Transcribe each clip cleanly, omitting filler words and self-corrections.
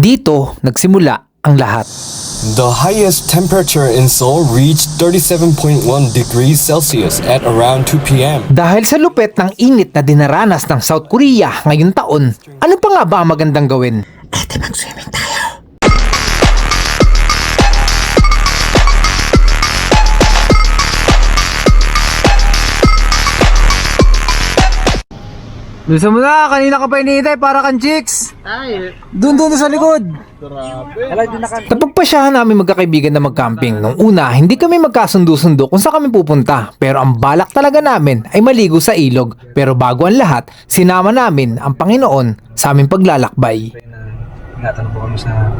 Dito nagsimula ang lahat. The highest temperature in Seoul reached 37.1 degrees Celsius at around 2 p.m. Dahil sa lupet ng init na dinaranas ng South Korea ngayong taon, ano pa nga ba ang magandang gawin? Mag-swimming tayo. Lusa mo na, kanina ka pa hinihintay para kang chicks. Doon sa likod. Napagpasyahan namin magkakaibigan na mag-camping. Nung una, hindi kami magkasundo-sundo kung saan kami pupunta. Pero ang balak talaga namin ay maligo sa ilog. Pero bago ang lahat, sinama namin ang Panginoon sa aming paglalakbay. Ingatan po kami sa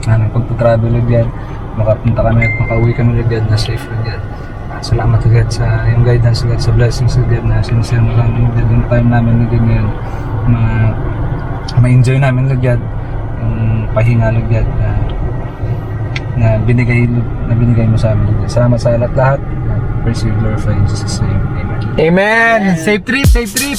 pagpatravel ulit, makapunta kami at makauwi kami ulit na safe ulit. Salamat agad sa yung guidance agad, sa blessings agad na sinisend mo lang yung time namin agad ngayon. Ma-enjoy namin agad yung pahinga agad na binigay mo sa amin. Salamat sa lahat. Praise you, glorify in Jesus' name. Amen. Amen! Safe trip! Safe trip!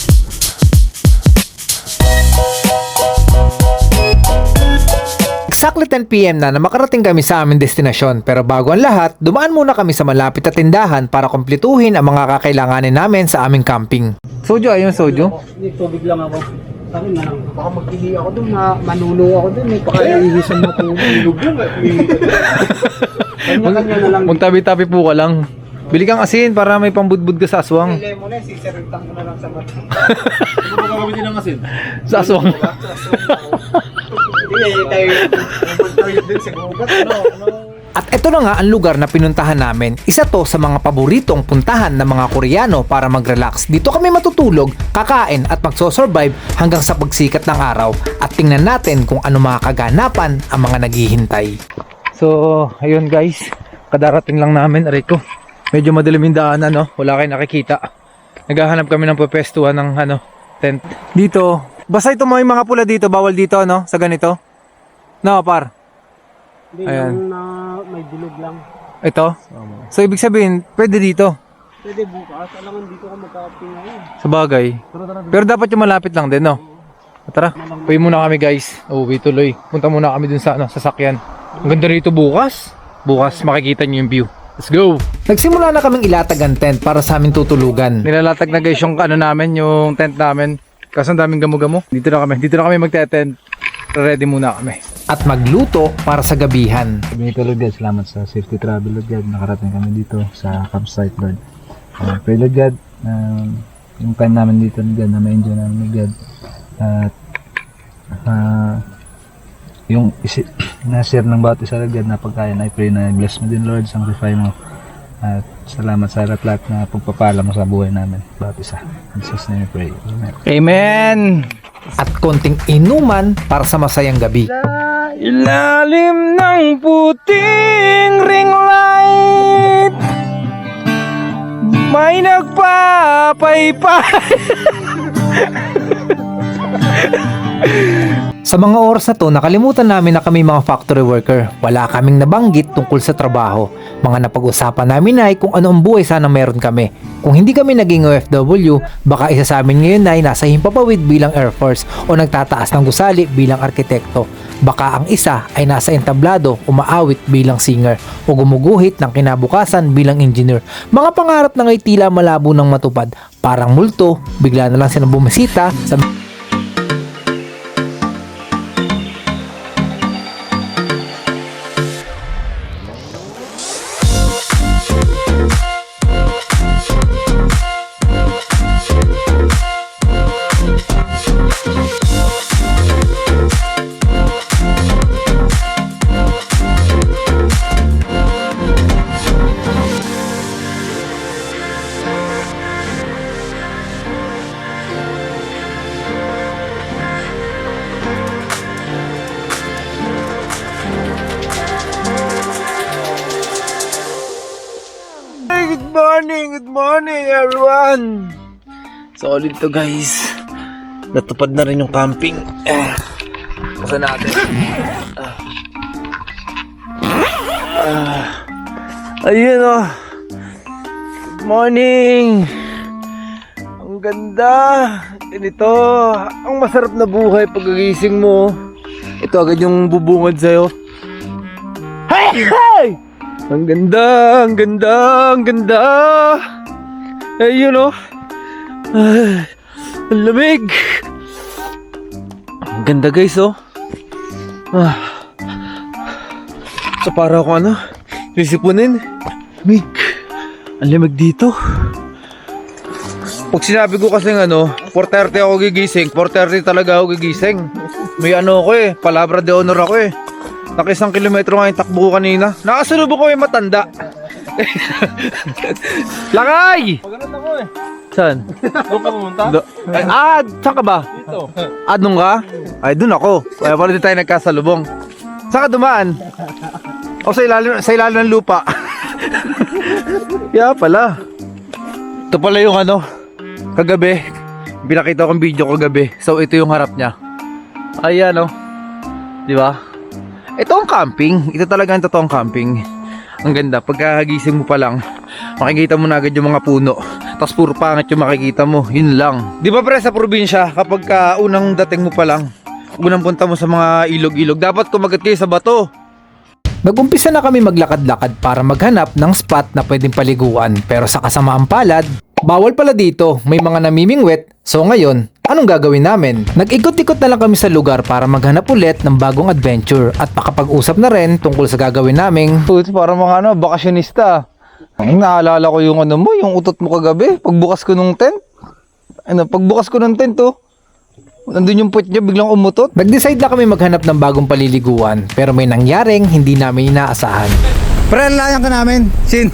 Exactly 10 p.m. na makarating kami sa aming destinasyon, pero bago ang lahat, dumaan muna kami sa malapit na tindahan para kumpletuhin ang mga kakailanganin namin sa aming camping. Soju, ayun soju? Hindi, tubig lang ako. Sabi na lang, baka magpili ako dun, manuno ako dun, may pakaihisan na tubig. Kanya-kanya na lang. Magtabi-tabi po ka lang. Bili kang asin para may pambudbud ka sa aswang. May lemon eh, sisirintang ko na lang sa mata. Ano ba gagawin ng asin? Sa aswang. Hindi, tayo din sa gubat. At ito na nga ang lugar na pinuntahan namin. Isa to sa mga paboritong puntahan ng mga Koreano para mag-relax. Dito kami matutulog, kakain at magsosurvive hanggang sa pagsikat ng araw. At tingnan natin kung ano mga kaganapan ang mga naghihintay. So, ayun guys. Kadarating lang namin, Rico. Medyo madilim yung daanan, no? Wala kayong nakikita. Naghahanap kami ng pwestuhan ng tent. Dito, basta ito mga pula dito, bawal dito, no? Sa ganito. No, par. Hindi Ayan. lang na may bilog lang. Ito. So, ibig sabihin, pwede dito. Pwede bukas, alangan dito ka magka-uping ngayon. Sa bagay. Pero dapat yung malapit lang din, no? Tara, uwi muna kami guys. Uwi tuloy. Punta muna kami dun sa sasakyan. Ang ganda rito bukas. Bukas makikita nyo yung view. Let's go! Nagsimula na kaming ilatag ang tent para sa aming tutulugan. Nilalatag na guys yung namin, yung tent namin. Kaso ang daming gamo-gamo. Dito na kami magte-tent. Ready muna kami. At magluto para sa gabihan. Benito Lord God, salamat sa safety travel Lord God. Nakarating kami dito sa campsite Lord. Pray Lord God, yung time namin dito Lord God, na ma-enjoy namin Lord God. At yung na-share ng bawat isa Lord God na pagkain, I pray na bless mo din Lord, sanctify mo. At salamat sa lahat na pagpapala mo sa buhay namin, bawat isa. In Jesus' name I pray. Amen. Amen! At konting inuman para sa masayang gabi. Ilalim ng puting ring light, may nagpapaypay. Sa mga oras na to, nakalimutan namin na kami mga factory worker. Wala kaming nabanggit tungkol sa trabaho. Mga napag-usapan namin ay kung ano ang buhay sana meron kami. Kung hindi kami naging OFW, baka isa sa amin ngayon ay nasa himpapawid bilang Air Force o nagtataas ng gusali bilang arkitekto. Baka ang isa ay nasa entablado, umaawit bilang singer o gumuguhit ng kinabukasan bilang engineer. Mga pangarap na ngay tila malabo ng matupad. Parang multo, bigla na lang silang bumisita sa Good morning everyone! Solid to guys. Natupad na rin yung camping. Basta natin. Ayun oh. Good morning! Ang ganda! Ganito, ang masarap na buhay pagkagising mo. Ito agad yung bubungad sa'yo. Hey! Hey! Ang ganda! Ang ganda! Ang ganda! Ayun oh! Ay, ang lamig! Ang ganda guys oh! Ah. So para ako ano? Sisipunin. Lamig! Ang lamig dito. Pag sinabi ko kasing ano, 4:30 ako gigising, 4:30 talaga ako gigising. May ano ko eh, palabra de honor ako eh. Nakisang kilometro nga yung takbo ko kanina. Nakasalubong ko yung matanda. Lakay! Pagano'n ako eh. Saan? Doon ka pumunta? Saan ka ba? Dito. Doon ka? Ay, doon ako. Kaya pala di tayo nagkasalubong. Saan ka dumaan? O sa ilalim ng lupa. Kaya pala. Ito pala yung ano, kagabi. Pinakita ko ang video kagabi. So ito yung harap niya. Ayan oh. Di ba? Ito ang camping. Ito talaga ang totoong camping. Ang ganda. Pagkagising mo pa lang, makikita mo na agad yung mga puno. Tapos puro pangit yung makikita mo. Yun lang. Di ba pre sa probinsya, kapag unang dating mo pa lang, unang punta mo sa mga ilog-ilog, dapat kumagat kayo sa bato. Nag-umpisa na kami maglakad-lakad para maghanap ng spot na pwedeng paliguan, pero sa kasamaang palad, bawal pala dito, may mga namimingwit. So ngayon, anong gagawin namin? Nag-ikot-ikot na lang kami sa lugar para maghanap ulit ng bagong adventure at makapag-usap na rin tungkol sa gagawin naming Ito para mga ano, bakasyonista. Ang naalala ko yung ano mo, yung utot mo kagabi, pagbukas ko ng tent. Pagbukas ko ng tent oh, nandun yung puwet niya biglang umutot. Nag-decide na kami maghanap ng bagong paliliguan, pero may nangyaring hindi namin inaasahan. Pre, alalayan ka namin, Shin.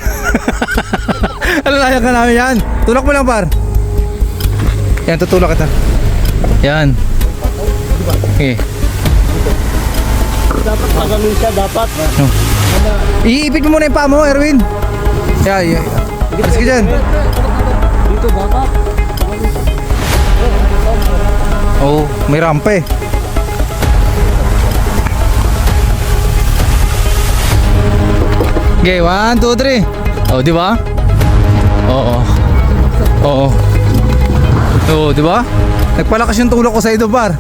Alalayan ka namin yan. Tulak mo lang par. Yan, tutulak kita. Yan. Okay. Dapat pagamin siya, dapat. Iipit mo muna yung paa mo, Erwin. Yeah. Alis ka dyan. Dito, dapat. Oh, may rampa eh. Okay, 1, 2, 3. Oh, di ba? Oo. Oo. Oo, di ba? Nagpalakas yung tulak ko sa ito, par.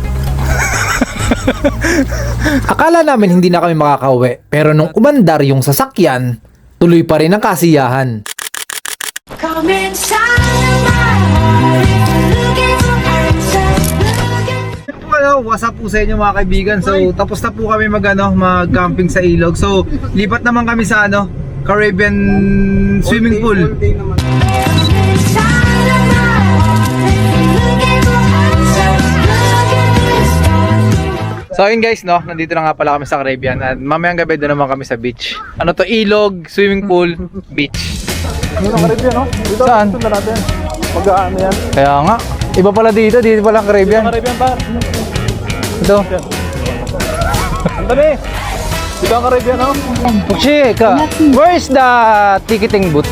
Akala namin hindi na kami makakauwi, pero nung umandar yung sasakyan, tuloy pa rin ang kasiyahan. Come inside of my heart if you're looking for answers. What's up po sa inyo mga kaibigan. So tapos na po kami mag-camping sa ilog. So lipat naman kami sa Caribbean swimming pool. Inside of my heart if you're looking for answers. Look at the stars. So ayun guys, nandito na nga pala kami sa Caribbean at mamayang gabi doon naman kami sa beach. Ano to? Ilog, swimming pool, beach. Ano na Caribbean, no? Dito, Saan? dito na natin. Mag-aano yan. Kaya nga, iba pala dito pala ang Caribbean. Caribbean pa. Ito. Ang dali. Dito ang Caribbean, no? Chika, where's the ticketing booth?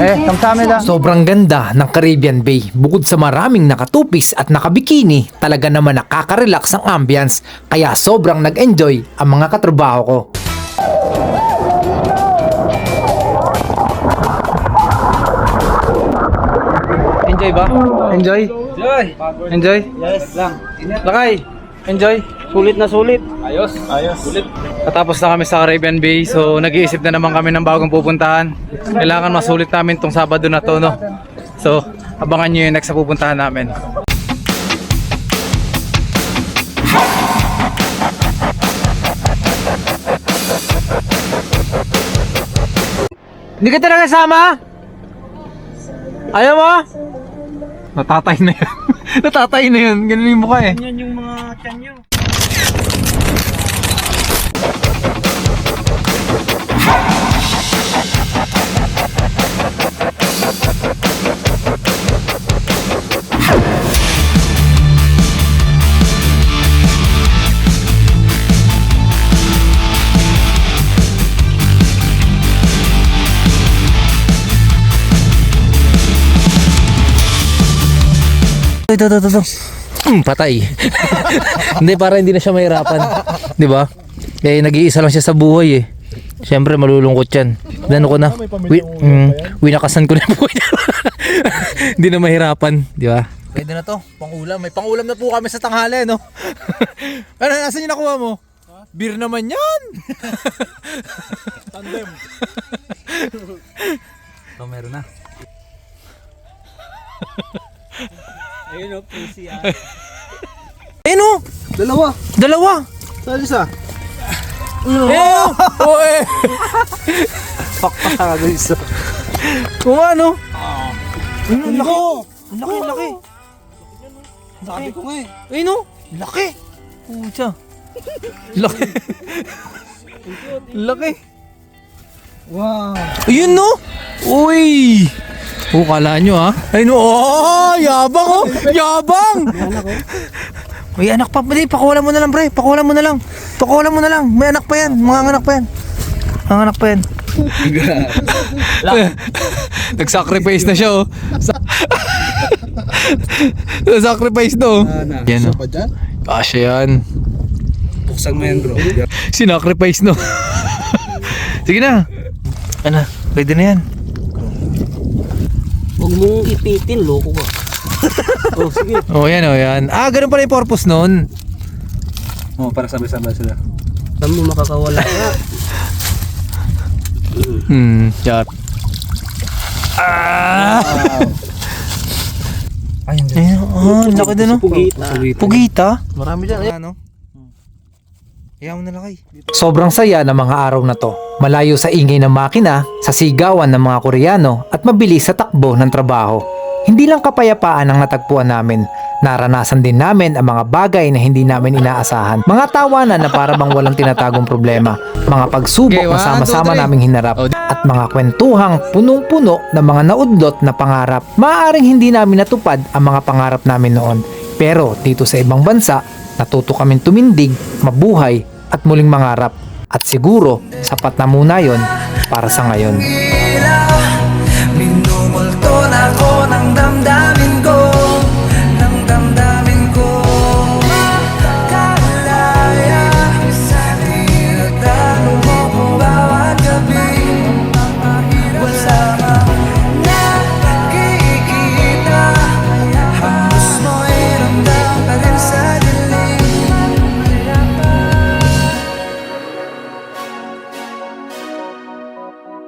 Kamsahamnida. Sobrang ganda ng Caribbean Bay. Bukod sa maraming nakatupis at nakabikini, talaga naman nakaka-relax ang ambience. Kaya sobrang nag-enjoy ang mga katrabaho ko. Enjoy ba? Enjoy? Enjoy? Yes lang. Lakay, enjoy? Sulit na sulit. Ayos. Sulit. Katapos na kami sa Caribbean Bay, so nag-iisip na naman kami ng bagong pupuntahan. Kailangan masulit namin tong Sabado na to, no? So, abangan nyo yung next na pupuntahan namin. Hindi ka talaga sama? Ayaw mo? Natatay na yun. Natatay na yun. Ganun yung mukha eh. Yan yung mga tiyan nyo. Ito. Patay. Hindi, para hindi na siya mahirapan. Di ba? Eh, nag-iisa lang siya sa buhay eh. Siyempre, malulungkot yan. Ano ko na? Winakasan ko na yung buhay niya. Hindi na mahirapan, di ba? Pwede na to, pangulam. May pangulam na po kami sa tanghali, no? Ano, nasan yung nakuha mo? Beer naman yan! Tandem. So, meron na. Ayun o, PCR. Ayun o! Dalawa. Dalawa! Saan isa? Ayun! Oo eh! Pakpaka isa. Kung ano? Ayun, laki! Ang laki, ang laki! Sabi ko nga eh. Ayun o! Laki! Pucha! Laki! Laki! Wow. Ayun no! Uy! Kala nyo ha? Ayun no! Oh! Yabang oh! Yabang! May anak pa. Hindi, pakuha mo na lang pre. Pakuha mo na lang. Pakuha mo na lang. May anak pa yan. Mga anak pa yan. Mga anak pa yan. Nag-sacrifice na siya oh. Nag-sacrifice na oh. Yan oh. Pa dyan? Kasya yan. Buksan mo yan bro. Sinacrifice no. Sige na. Ano? Pwede na yan. Huwag mong ipitin, loko ka. Oh, sige. Oh, yan oh, yan. Ah, ganun pala yung purpose nun. Oh, para sabay-sabay sila. Saan mo makakawala ka? Chat. Ah! Ayun din. Ayun, oh, laki din oh. Pugita. Pugita? Marami dyan. Ayan oh. Ayaw mo na lakay. Sobrang saya ng mga araw na to. Malayo sa ingay ng makina, sa sigawan ng mga Koreano at mabilis sa takbo ng trabaho. Hindi lang kapayapaan ang natagpuan namin. Naranasan din namin ang mga bagay na hindi namin inaasahan. Mga tawanan na para bang walang tinatagong problema. Mga pagsubok na sama-sama naming hinarap. At mga kwentuhang punong-puno ng mga naudlot na pangarap. Maaaring hindi namin natupad ang mga pangarap namin noon. Pero dito sa ibang bansa, natuto kaming tumindig, mabuhay at muling mangarap. At siguro, sapat na muna yon para sa ngayon.